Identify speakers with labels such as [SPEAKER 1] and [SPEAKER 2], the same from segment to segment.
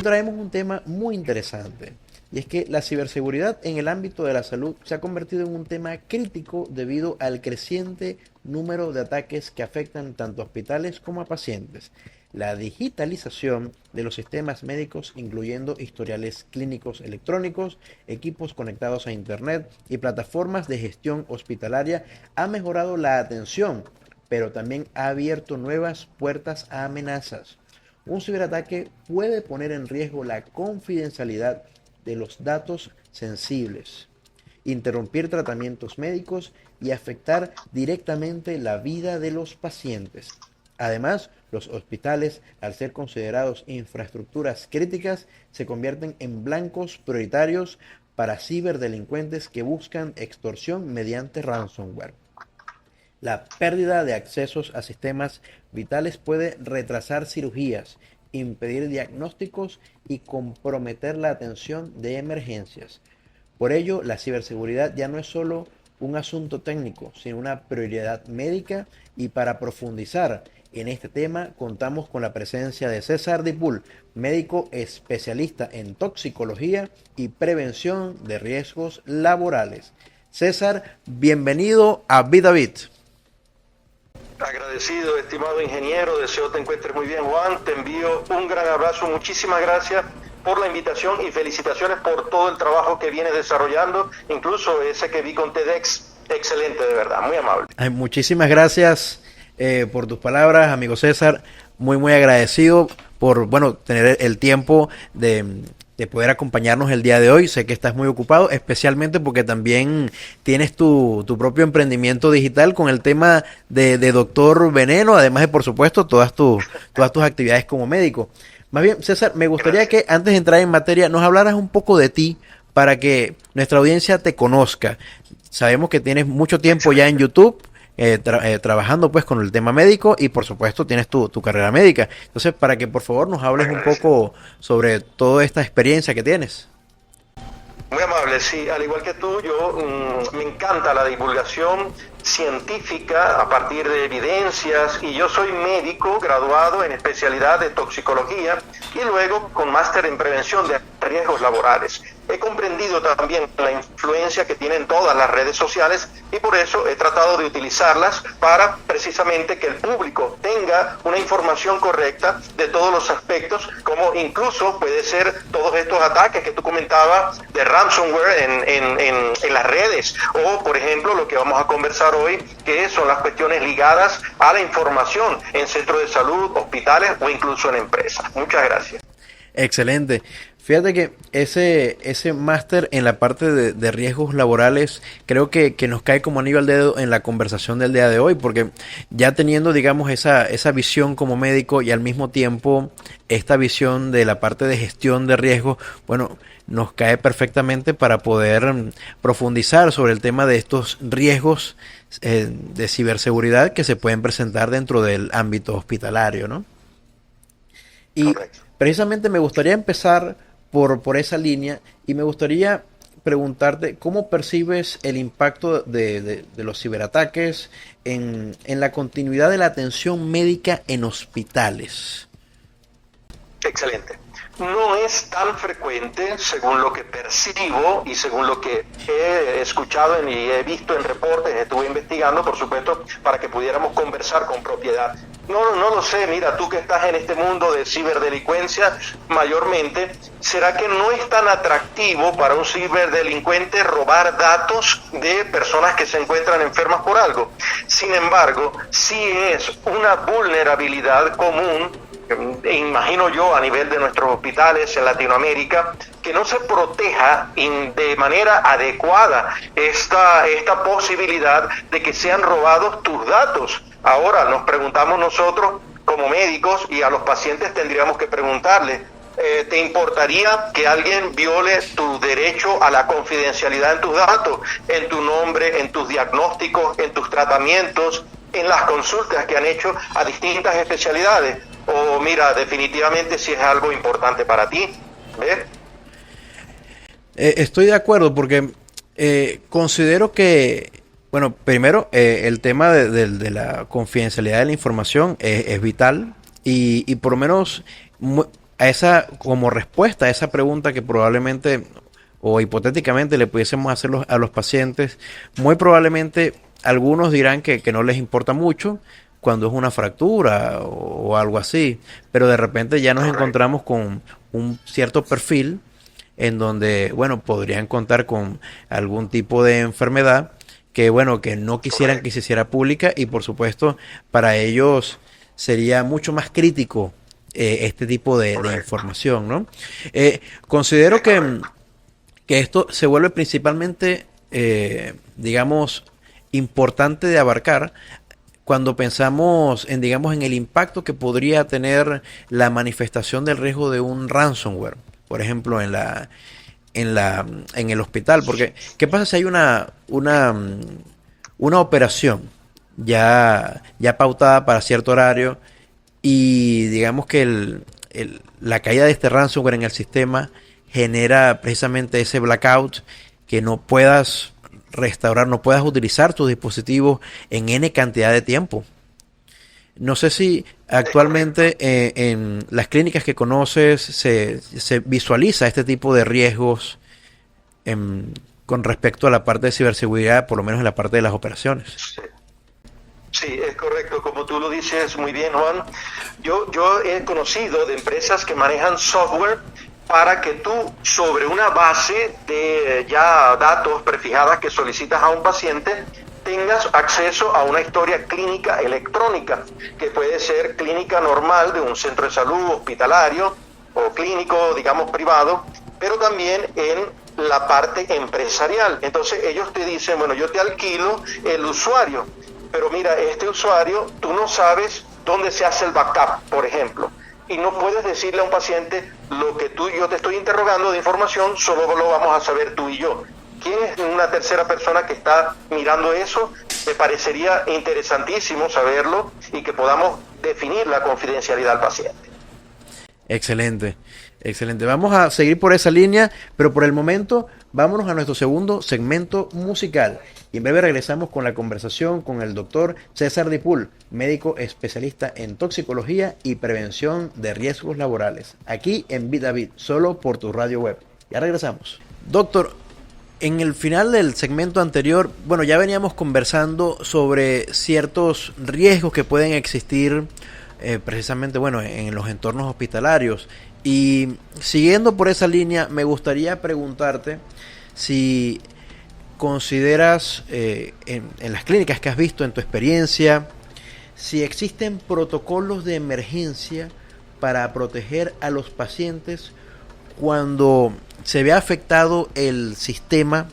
[SPEAKER 1] traemos un tema muy interesante, y es que la ciberseguridad en el ámbito de la salud se ha convertido en un tema crítico debido al creciente número de ataques que afectan tanto a hospitales como a pacientes. La digitalización de los sistemas médicos, incluyendo historiales clínicos electrónicos, equipos conectados a Internet y plataformas de gestión hospitalaria, ha mejorado la atención, pero también ha abierto nuevas puertas a amenazas. Un ciberataque puede poner en riesgo la confidencialidad de los datos sensibles, interrumpir tratamientos médicos y afectar directamente la vida de los pacientes. Además, los hospitales, al ser considerados infraestructuras críticas, se convierten en blancos prioritarios para ciberdelincuentes que buscan extorsión mediante ransomware. La pérdida de accesos a sistemas vitales puede retrasar cirugías, impedir diagnósticos y comprometer la atención de emergencias. Por ello, la ciberseguridad ya no es solo un asunto técnico, sino una prioridad médica, y para profundizar en este tema contamos con la presencia de César Dipul, médico especialista en toxicología y prevención de riesgos laborales. César, bienvenido a VidaVit.
[SPEAKER 2] Agradecido, estimado ingeniero, deseo te encuentres muy bien, Juan, te envío un gran abrazo, muchísimas gracias por la invitación y felicitaciones por todo el trabajo que vienes desarrollando, incluso ese que vi con TEDx, excelente, de verdad, muy amable.
[SPEAKER 1] Ay, muchísimas gracias por tus palabras, amigo César, muy agradecido por, tener el tiempo de poder acompañarnos el día de hoy. Sé que estás muy ocupado, especialmente porque también tienes tu propio emprendimiento digital con el tema de Doctor Veneno, además de, por supuesto, todas tus actividades como médico. Más bien, César, me gustaría que antes de entrar en materia nos hablaras un poco de ti para que nuestra audiencia te conozca. Sabemos que tienes mucho tiempo ya en YouTube, trabajando pues con el tema médico, y por supuesto tienes tu carrera médica. Entonces, para que por favor nos hables un poco sobre toda esta experiencia que tienes.
[SPEAKER 2] Muy amable, sí, al igual que tú, yo me encanta la divulgación científica a partir de evidencias, y yo soy médico graduado en especialidad de toxicología y luego con máster en prevención de riesgos laborales. He comprendido también la influencia que tienen todas las redes sociales, y por eso he tratado de utilizarlas para precisamente que el público tenga una información correcta de todos los aspectos, como incluso puede ser todos estos ataques que tú comentabas de ransomware en las redes, o por ejemplo lo que vamos a conversar hoy, que son las cuestiones ligadas a la información en centros de salud, hospitales o incluso en empresas. Muchas gracias.
[SPEAKER 1] Excelente. Fíjate que ese máster en la parte de riesgos laborales creo que nos cae como anillo al dedo en la conversación del día de hoy, porque ya teniendo, digamos, esa visión como médico y al mismo tiempo esta visión de la parte de gestión de riesgos, bueno, nos cae perfectamente para poder profundizar sobre el tema de estos riesgos de ciberseguridad que se pueden presentar dentro del ámbito hospitalario, ¿no? Y
[SPEAKER 2] Correcto.
[SPEAKER 1] precisamente me gustaría empezar por esa línea, y me gustaría preguntarte cómo percibes el impacto de los ciberataques en la continuidad de la atención médica en hospitales.
[SPEAKER 2] Excelente. No es tan frecuente, según lo que percibo y según lo que he escuchado y he visto en reportes, estuve investigando, por supuesto, para que pudiéramos conversar con propiedad. No lo sé, mira, tú que estás en este mundo de ciberdelincuencia, mayormente, ¿será que no es tan atractivo para un ciberdelincuente robar datos de personas que se encuentran enfermas por algo? Sin embargo, sí es una vulnerabilidad común, imagino yo, a nivel de nuestros hospitales en Latinoamérica, que no se proteja de manera adecuada esta posibilidad de que sean robados tus datos. Ahora nos preguntamos nosotros como médicos, y a los pacientes tendríamos que preguntarle, ¿te importaría que alguien viole tu derecho a la confidencialidad en tus datos, en tu nombre, en tus diagnósticos, en tus tratamientos, en las consultas que han hecho a distintas especialidades? O mira, definitivamente si es algo importante para ti, ¿ves?
[SPEAKER 1] Estoy de acuerdo porque considero que, bueno, primero el tema de la confidencialidad de la información es vital, y por lo menos a esa, como respuesta a esa pregunta que probablemente o hipotéticamente le pudiésemos hacer a los pacientes, muy probablemente algunos dirán que no les importa mucho cuando es una fractura o algo así, pero de repente ya nos encontramos con un cierto perfil en donde, bueno, podrían contar con algún tipo de enfermedad que, bueno, que no quisieran que se hiciera pública y por supuesto para ellos sería mucho más crítico este tipo de información, ¿no? Considero que esto se vuelve principalmente, digamos, importante de abarcar cuando pensamos en, digamos, en el impacto que podría tener la manifestación del riesgo de un ransomware, por ejemplo, en el hospital, porque ¿qué pasa si hay una operación ya pautada para cierto horario y digamos que la caída de este ransomware en el sistema genera precisamente ese blackout, que no puedas restaurar, no puedas utilizar tus dispositivos en N cantidad de tiempo? No sé si actualmente en las clínicas que conoces se visualiza este tipo de riesgos con respecto a la parte de ciberseguridad, por lo menos en la parte de las operaciones.
[SPEAKER 2] Sí. Sí, es correcto, como tú lo dices muy bien, Juan. Yo he conocido de empresas que manejan software para que tú, sobre una base de ya datos prefijadas que solicitas a un paciente, tengas acceso a una historia clínica electrónica, que puede ser clínica normal de un centro de salud hospitalario o clínico, digamos, privado, pero también en la parte empresarial. Entonces ellos te dicen, bueno, yo te alquilo el usuario, pero mira, este usuario, tú no sabes dónde se hace el backup, por ejemplo, y no puedes decirle a un paciente lo que yo te estoy interrogando de información, solo lo vamos a saber tú y yo. ¿Quién es una tercera persona que está mirando eso? Me parecería interesantísimo saberlo y que podamos definir la confidencialidad del paciente.
[SPEAKER 1] Excelente, excelente. Vamos a seguir por esa línea, pero por el momento vámonos a nuestro segundo segmento musical. Y en breve regresamos con la conversación con el doctor César Dipul, médico especialista en toxicología y prevención de riesgos laborales, aquí en Bit a Bit, solo por tu radio web. Ya regresamos. Doctor, en el final del segmento anterior, bueno, ya veníamos conversando sobre ciertos riesgos que pueden existir precisamente, bueno, en los entornos hospitalarios. Y siguiendo por esa línea, me gustaría preguntarte si consideras en las clínicas que has visto, en tu experiencia, si existen protocolos de emergencia para proteger a los pacientes cuando se ve afectado el sistema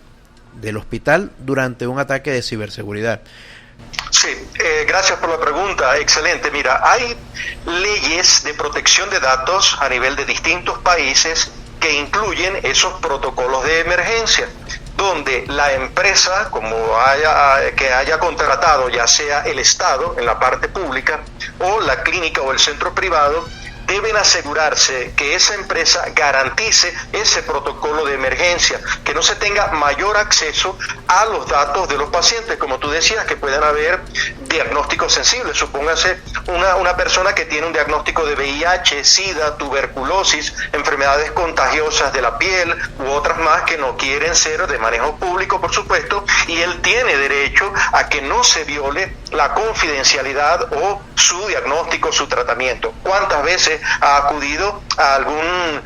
[SPEAKER 1] del hospital durante un ataque de ciberseguridad.
[SPEAKER 2] Sí, gracias por la pregunta, excelente. Mira, hay leyes de protección de datos a nivel de distintos países que incluyen esos protocolos de emergencia, donde la empresa, que haya contratado, ya sea el Estado en la parte pública o la clínica o el centro privado, deben asegurarse que esa empresa garantice ese protocolo de emergencia, que no se tenga mayor acceso a los datos de los pacientes, como tú decías, que puedan haber diagnósticos sensibles. Supóngase una persona que tiene un diagnóstico de VIH, SIDA, tuberculosis, enfermedades contagiosas de la piel u otras más que no quieren ser de manejo público, por supuesto, y él tiene derecho a que no se viole la confidencialidad o su diagnóstico, su tratamiento. ¿Cuántas veces ha acudido a algún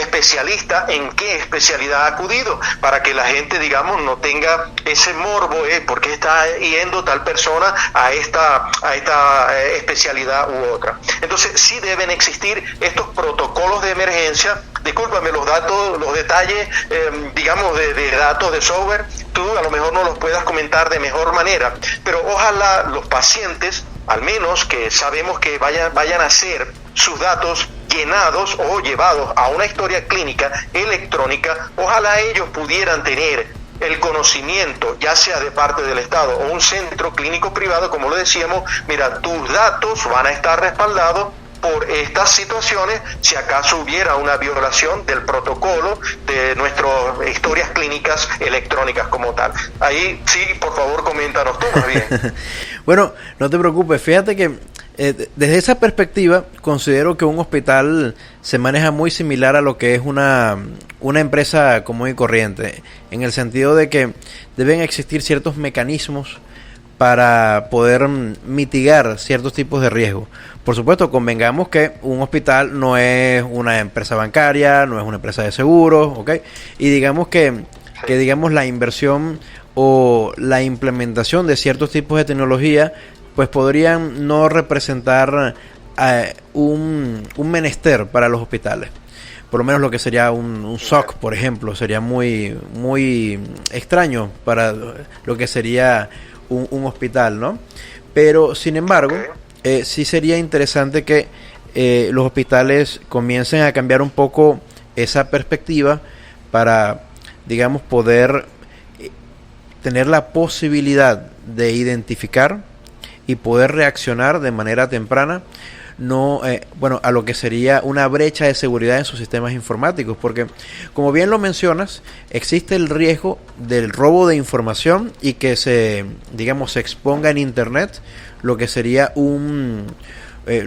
[SPEAKER 2] especialista? ¿En qué especialidad ha acudido? Para que la gente, digamos, no tenga ese morbo, ¿por qué está yendo tal persona a esta especialidad u otra? Entonces sí deben existir estos protocolos de emergencia. Discúlpame, los detalles, digamos, de datos de software, tú a lo mejor no los puedas comentar de mejor manera, pero ojalá los pacientes, al menos que sabemos que vayan a ser sus datos llenados o llevados a una historia clínica electrónica, ojalá ellos pudieran tener el conocimiento, ya sea de parte del Estado o un centro clínico privado, como lo decíamos, mira, tus datos van a estar respaldados por estas situaciones si acaso hubiera una violación del protocolo de nuestras historias clínicas electrónicas como tal. Ahí sí, por favor, coméntanos tú más bien.
[SPEAKER 1] Bueno, no te preocupes, fíjate que Desde esa perspectiva, considero que un hospital se maneja muy similar a lo que es una empresa común y corriente, en el sentido de que deben existir ciertos mecanismos para poder mitigar ciertos tipos de riesgos. Por supuesto, convengamos que un hospital no es una empresa bancaria, no es una empresa de seguros, ¿ok? Y digamos que digamos la inversión o la implementación de ciertos tipos de tecnología pues podrían no representar un menester para los hospitales. Por lo menos lo que sería un SOC, por ejemplo, sería muy extraño para lo que sería un hospital, ¿no? Pero, sin embargo, sí sería interesante que los hospitales comiencen a cambiar un poco esa perspectiva para, digamos, poder tener la posibilidad de identificar y poder reaccionar de manera temprana a lo que sería una brecha de seguridad en sus sistemas informáticos, porque como bien lo mencionas, existe el riesgo del robo de información y que se exponga en internet lo que sería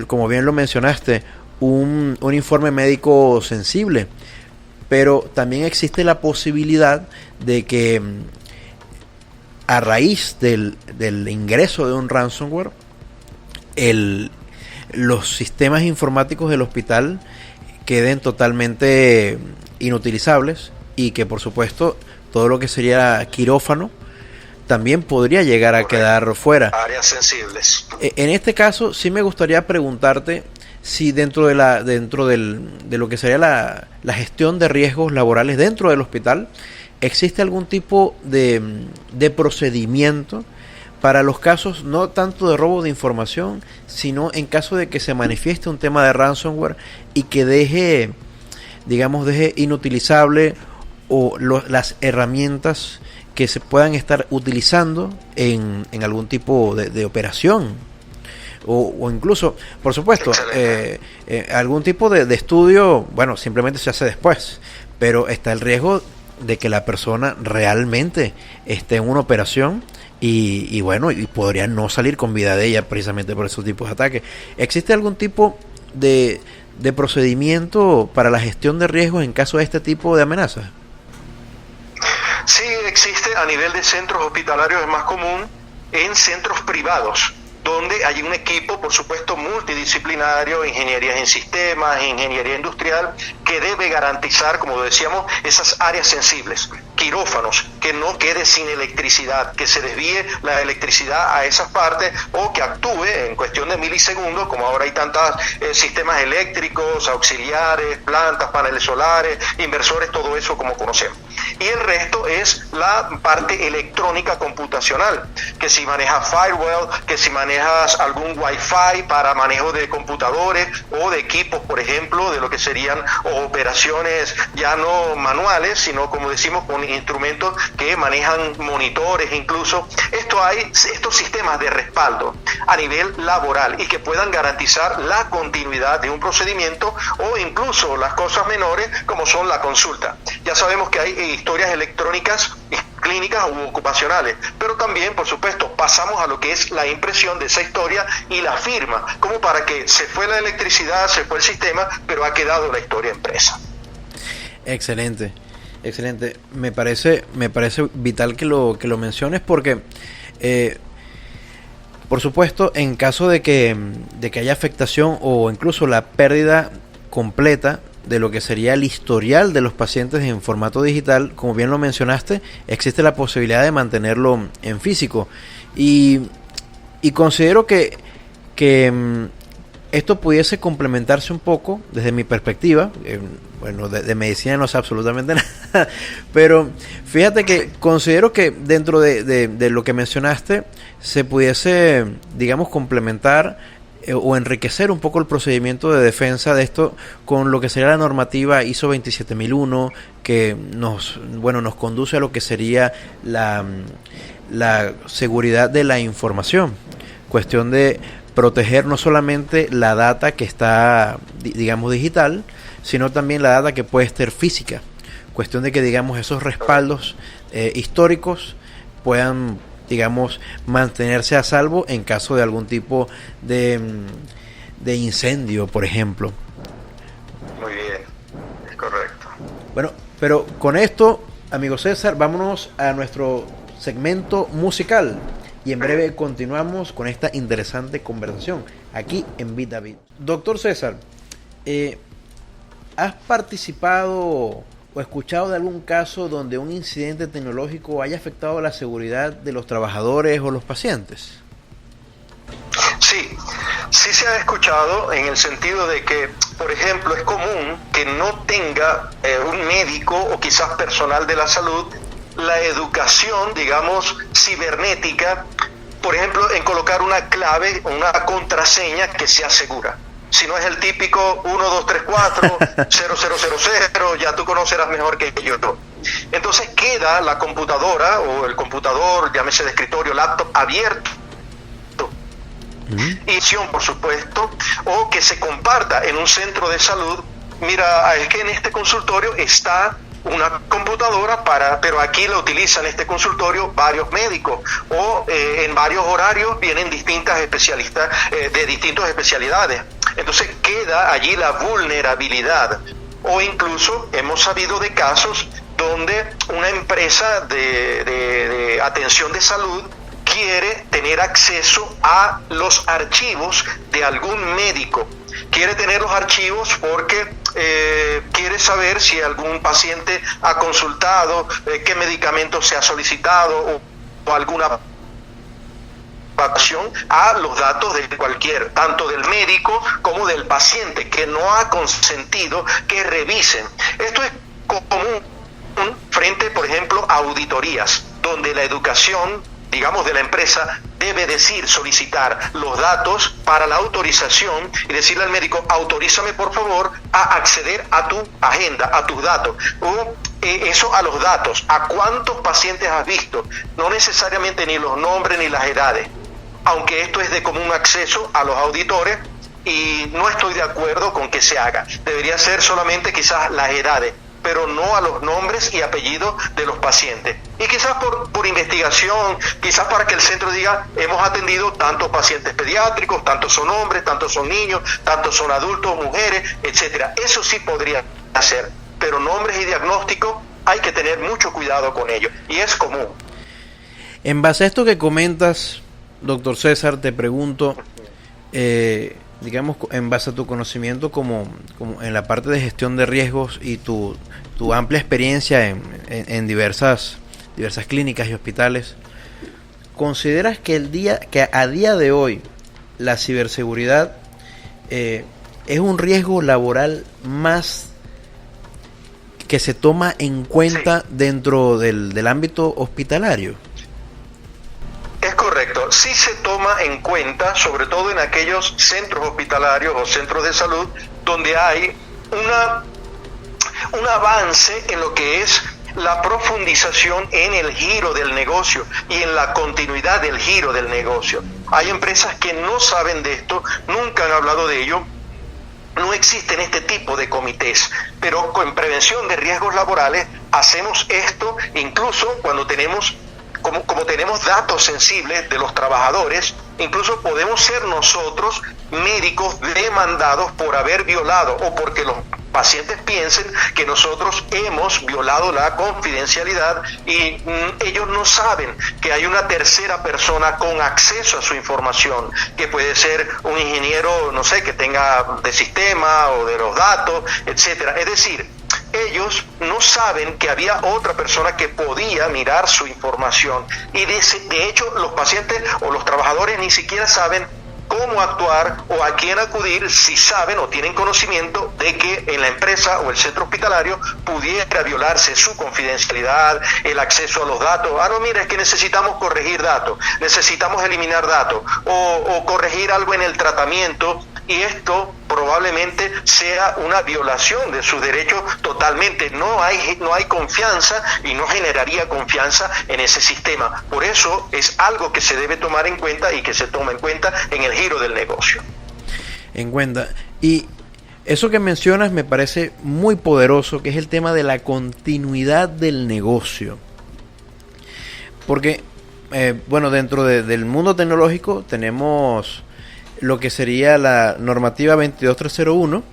[SPEAKER 1] como bien lo mencionaste, un informe médico sensible, pero también existe la posibilidad de que a raíz del ingreso de un ransomware, los sistemas informáticos del hospital queden totalmente inutilizables y que, por supuesto, todo lo que sería quirófano también podría llegar a quedar fuera.
[SPEAKER 2] Áreas sensibles.
[SPEAKER 1] En este caso, sí me gustaría preguntarte si dentro de lo que sería la gestión de riesgos laborales dentro del hospital, ¿existe algún tipo de procedimiento para los casos no tanto de robo de información, sino en caso de que se manifieste un tema de ransomware y que deje inutilizable las herramientas que se puedan estar utilizando en algún tipo de operación? O incluso, por supuesto, algún tipo de estudio, bueno, simplemente se hace después, pero está el riesgo de que la persona realmente esté en una operación y podría no salir con vida de ella precisamente por esos tipos de ataques. ¿Existe algún tipo de procedimiento para la gestión de riesgos en caso de este tipo de amenazas?
[SPEAKER 2] Sí, existe a nivel de centros hospitalarios, es más común en centros privados, donde hay un equipo, por supuesto, multidisciplinario, ingeniería en sistemas, ingeniería industrial, que debe garantizar, como decíamos, esas áreas sensibles, quirófanos, que no quede sin electricidad, que se desvíe la electricidad a esas partes o que actúe en cuestión de milisegundos, como ahora hay tantos sistemas eléctricos, auxiliares, plantas, paneles solares, inversores, todo eso como conocemos. Y el resto es la parte electrónica computacional, que si manejas firewall, que si manejas algún wifi para manejo de computadores o de equipos, por ejemplo, de lo que serían operaciones ya no manuales, sino como decimos con instrumentos que manejan monitores incluso. Estos sistemas de respaldo a nivel laboral y que puedan garantizar la continuidad de un procedimiento o incluso las cosas menores como son la consulta. Ya sabemos que hay historias electrónicas clínicas u ocupacionales, pero también, por supuesto, pasamos a lo que es la impresión de esa historia y la firma, como para que se fue la electricidad, se fue el sistema, pero ha quedado la historia impresa.
[SPEAKER 1] Excelente. Me parece vital que lo menciones porque, por supuesto, en caso de que haya afectación o incluso la pérdida completa de lo que sería el historial de los pacientes en formato digital, como bien lo mencionaste, existe la posibilidad de mantenerlo en físico y considero que esto pudiese complementarse un poco desde mi perspectiva. De medicina no sé absolutamente nada, pero fíjate que considero que dentro de lo que mencionaste se pudiese, digamos, complementar o enriquecer un poco el procedimiento de defensa de esto con lo que sería la normativa ISO 27001, que nos conduce a lo que sería la seguridad de la información, cuestión de proteger no solamente la data que está, digamos, digital, sino también la data que puede estar física, cuestión de que, digamos, esos respaldos históricos puedan digamos, mantenerse a salvo en caso de algún tipo de incendio, por ejemplo.
[SPEAKER 2] Muy bien, es correcto.
[SPEAKER 1] Bueno, pero con esto, amigo César, vámonos a nuestro segmento musical y en breve continuamos con esta interesante conversación aquí en Bit David. Doctor César, ¿has participado o escuchado de algún caso donde un incidente tecnológico haya afectado la seguridad de los trabajadores o los pacientes?
[SPEAKER 2] Sí, sí se ha escuchado en el sentido de que, por ejemplo, es común que no tenga un médico o quizás personal de la salud la educación, digamos, cibernética, por ejemplo, en colocar una clave o una contraseña que sea segura. Si no es el típico 1234 0000, ya tú conocerás mejor que yo. Entonces queda la computadora o el computador, llámese de escritorio, laptop, abierto. Y por supuesto, o que se comparta en un centro de salud. Mira, es que en este consultorio está una computadora pero aquí la utilizan en este consultorio varios médicos, o en varios horarios vienen distintas especialistas de distintas especialidades. Entonces queda allí la vulnerabilidad. O incluso hemos sabido de casos donde una empresa de atención de salud quiere tener acceso a los archivos de algún médico. Quiere tener los archivos porque quiere saber si algún paciente ha consultado, qué medicamento se ha solicitado o alguna acción a los datos de cualquier, tanto del médico como del paciente que no ha consentido que revisen. Esto es común frente, por ejemplo, a auditorías, donde la educación, digamos, de la empresa debe solicitar los datos para la autorización y decirle al médico: autorízame por favor a acceder a tu agenda, a tus datos, o eso a los datos, a cuántos pacientes has visto, no necesariamente ni los nombres ni las edades, aunque esto es de común acceso a los auditores y no estoy de acuerdo con que se haga. Debería ser solamente quizás las edades, pero no a los nombres y apellidos de los pacientes. Y quizás por investigación, quizás para que el centro diga: hemos atendido tantos pacientes pediátricos, tantos son hombres, tantos son niños, tantos son adultos, mujeres, etcétera. Eso sí podría hacer, pero nombres y diagnósticos hay que tener mucho cuidado con ellos, y es común.
[SPEAKER 1] En base a esto que comentas, doctor César, te pregunto, digamos, en base a tu conocimiento como en la parte de gestión de riesgos y tu amplia experiencia en diversas clínicas y hospitales, ¿consideras que a día de hoy la ciberseguridad es un riesgo laboral más que se toma en cuenta dentro del ámbito hospitalario?
[SPEAKER 2] Es correcto, sí se toma en cuenta, sobre todo en aquellos centros hospitalarios o centros de salud donde hay un avance en lo que es la profundización en el giro del negocio y en la continuidad del giro del negocio. Hay empresas que no saben de esto, nunca han hablado de ello. No existen este tipo de comités, pero con prevención de riesgos laborales hacemos esto incluso cuando tenemos, como tenemos datos sensibles de los trabajadores, incluso podemos ser nosotros médicos demandados por haber violado o porque los pacientes piensen que nosotros hemos violado la confidencialidad y ellos no saben que hay una tercera persona con acceso a su información, que puede ser un ingeniero, no sé, que tenga de sistema o de los datos, etcétera. Es decir, ellos no saben que había otra persona que podía mirar su información y de hecho los pacientes o los trabajadores ni siquiera saben cómo actuar o a quién acudir si saben o tienen conocimiento de que en la empresa o el centro hospitalario pudiera violarse su confidencialidad, el acceso a los datos. No, mira, es que necesitamos corregir datos, necesitamos eliminar datos o corregir algo en el tratamiento, y esto probablemente sea una violación de sus derechos totalmente. No hay confianza y no generaría confianza en ese sistema. Por eso es algo que se debe tomar en cuenta y que se toma en cuenta en el giro del negocio.
[SPEAKER 1] En cuenta. Y eso que mencionas me parece muy poderoso, que es el tema de la continuidad del negocio. Porque Bueno, dentro del mundo tecnológico tenemos lo que sería la normativa 22301,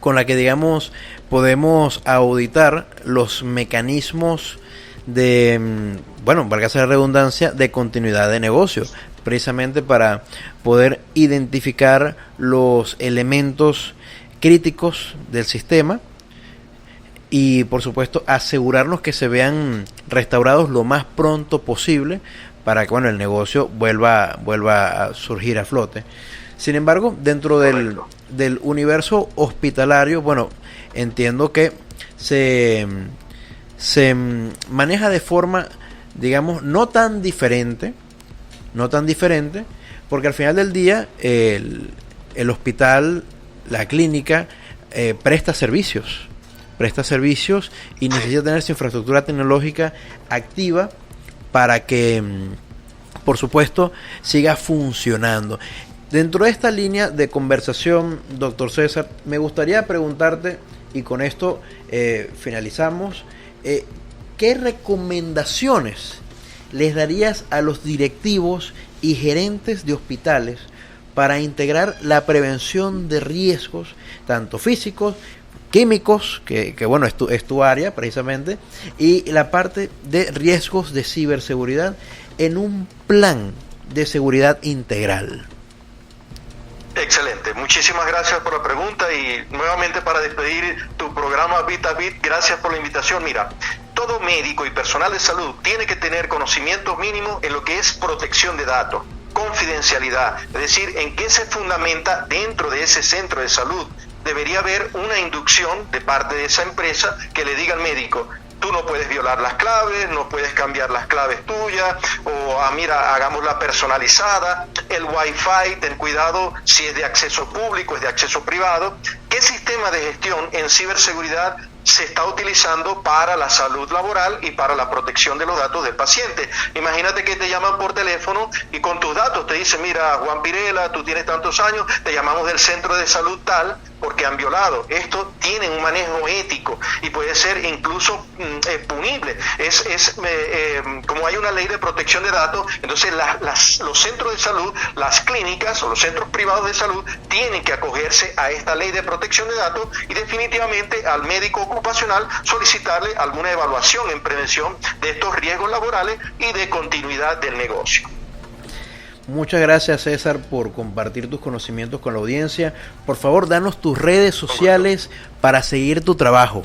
[SPEAKER 1] con la que, digamos, podemos auditar los mecanismos de, bueno, valga la redundancia, de continuidad de negocio, precisamente para poder identificar los elementos críticos del sistema y, por supuesto, asegurarnos que se vean restaurados lo más pronto posible para que, bueno, el negocio vuelva a surgir a flote. Sin embargo, dentro del universo hospitalario, bueno, entiendo que se maneja de forma, digamos, no tan diferente, porque al final del día el hospital, la clínica, presta servicios y necesita tener su infraestructura tecnológica activa para que, por supuesto, siga funcionando. Dentro de esta línea de conversación, doctor César, me gustaría preguntarte, y con esto finalizamos, ¿qué recomendaciones les darías a los directivos y gerentes de hospitales para integrar la prevención de riesgos, tanto físicos, químicos, que bueno, es tu área precisamente, y la parte de riesgos de ciberseguridad en un plan de seguridad integral?
[SPEAKER 2] Excelente, muchísimas gracias por la pregunta y nuevamente para despedir tu programa Bit a Bit, gracias por la invitación. Mira, todo médico y personal de salud tiene que tener conocimientos mínimos en lo que es protección de datos, confidencialidad, es decir, en qué se fundamenta dentro de ese centro de salud. Debería haber una inducción de parte de esa empresa que le diga al médico: tú no puedes violar las claves, no puedes cambiar las claves tuyas, o mira, hagámosla personalizada, el Wi-Fi, ten cuidado si es de acceso público, es de acceso privado. ¿Qué sistema de gestión en ciberseguridad se está utilizando para la salud laboral y para la protección de los datos del paciente? Imagínate que te llaman por teléfono y con tus datos te dicen: mira, Juan Pirela, tú tienes tantos años, te llamamos del centro de salud tal porque han violado. Esto tiene un manejo ético y puede ser incluso punible. Como hay una ley de protección de datos, entonces los centros de salud, las clínicas o los centros privados de salud tienen que acogerse a esta ley de protección de datos y definitivamente al médico ocupacional solicitarle alguna evaluación en prevención de estos riesgos laborales y de continuidad del negocio.
[SPEAKER 1] Muchas gracias, César, por compartir tus conocimientos con la audiencia. Por favor, danos tus redes sociales para seguir tu trabajo.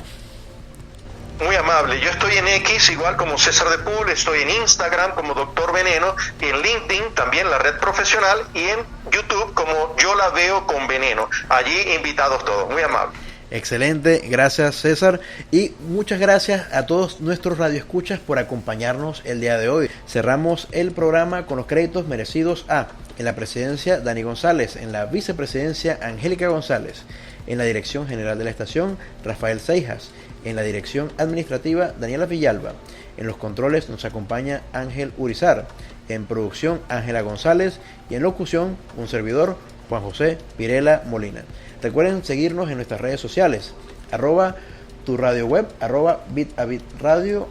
[SPEAKER 2] Muy amable. Yo estoy en X, igual como César de Pool, estoy en Instagram como Doctor Veneno, en LinkedIn también, la red profesional, y en YouTube como Yo la Veo con Veneno. Allí invitados todos. Muy amable.
[SPEAKER 1] Excelente, gracias, César, y muchas gracias a todos nuestros radioescuchas por acompañarnos el día de hoy. Cerramos el programa con los créditos merecidos a: en la presidencia, Dani González; en la vicepresidencia, Angélica González; en la dirección general de la estación, Rafael Seijas; en la dirección administrativa, Daniela Villalba; en los controles nos acompaña Ángel Urizar; en producción, Ángela González; y en locución, un servidor, Juan José Pirela Molina. Recuerden seguirnos en nuestras redes sociales, @tu radio web, @bit-a-bit-radio,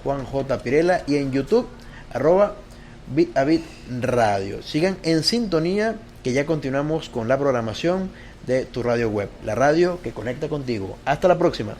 [SPEAKER 1] @Juan J. Pirela, y en YouTube, @bit-a-bit-radio. Sigan en sintonía, que ya continuamos con la programación de Tu Radio Web, la radio que conecta contigo. Hasta la próxima.